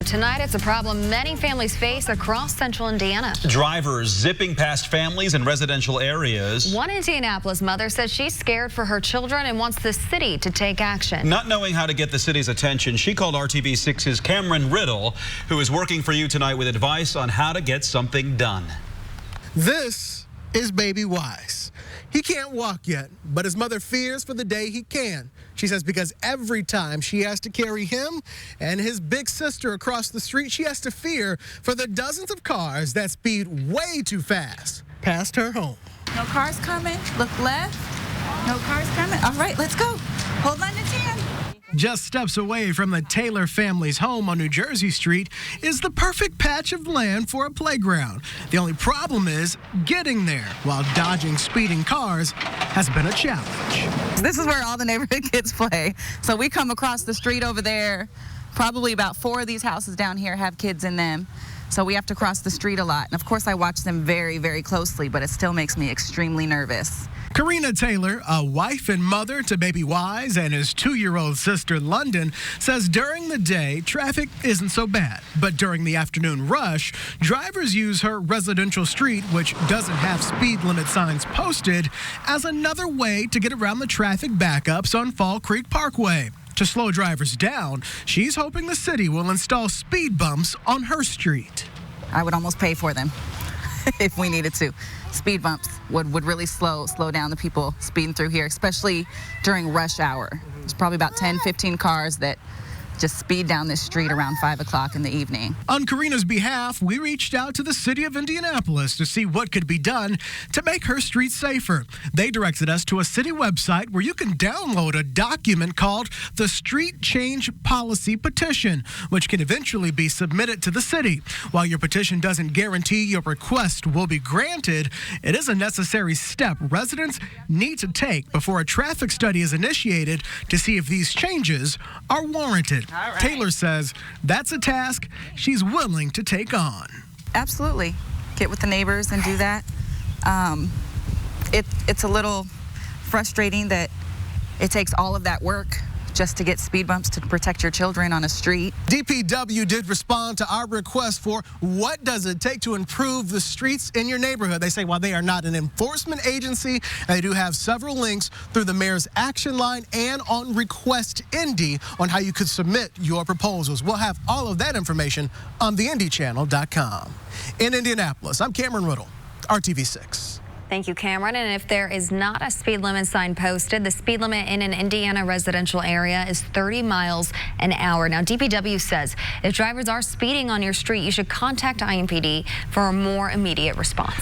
tonight, it's a problem many families face across central Indiana. Drivers zipping past families in residential areas. One Indianapolis mother says she's scared for her children and wants the city to take action. Not knowing how to get the city's attention, she called RTV6's Cameron Riddle, who is working for you tonight with advice on how to get something done. This is baby Wise. He can't walk yet, but his mother fears for the day he can. She says because every time she has to carry him and his big sister across the street, she has to fear for the dozens of cars that speed way too fast past her home. No cars coming. Look left. No cars coming. All right, let's go. Hold on to 10. Just steps away from the Taylor family's home on New Jersey Street is the perfect patch of land for a playground. The only problem is getting there while dodging speeding cars has been a challenge. This is where all the neighborhood kids play. So we come across the street over there. Probably about 4 of these houses down here have kids in them. So we have to cross the street a lot. And of course, I watch them very, very closely, but it still makes me extremely nervous. Karina Taylor, a wife and mother to baby Wise and his 2-year-old sister London, says during the day, traffic isn't so bad. But during the afternoon rush, drivers use her residential street, which doesn't have speed limit signs posted, as another way to get around the traffic backups on Fall Creek Parkway. To slow drivers down, she's hoping the city will install speed bumps on her street. I would almost pay for them if we needed to. Speed bumps would really slow down the people speeding through here, especially during rush hour. There's probably about 10, 15 cars that just speed down this street around 5 o'clock in the evening. On Karina's behalf, we reached out to the city of Indianapolis to see what could be done to make her street safer. They directed us to a city website where you can download a document called the Street Change Policy Petition, which can eventually be submitted to the city. While your petition doesn't guarantee your request will be granted, it is a necessary step residents need to take before a traffic study is initiated to see if these changes are warranted. Right. Taylor says that's a task she's willing to take on. Absolutely. Get with the neighbors and do that. It's a little frustrating that it takes all of that work just to get speed bumps to protect your children on a street. DPW did respond to our request for what does it take to improve the streets in your neighborhood. They say while they are not an enforcement agency, they do have several links through the mayor's action line and on Request Indy on how you could submit your proposals. We'll have all of that information on theindychannel.com. In Indianapolis, I'm Cameron Riddle, RTV6. Thank you, Cameron. And if there is not a speed limit sign posted, the speed limit in an Indiana residential area is 30 miles an hour. Now, DPW says if drivers are speeding on your street, you should contact IMPD for a more immediate response.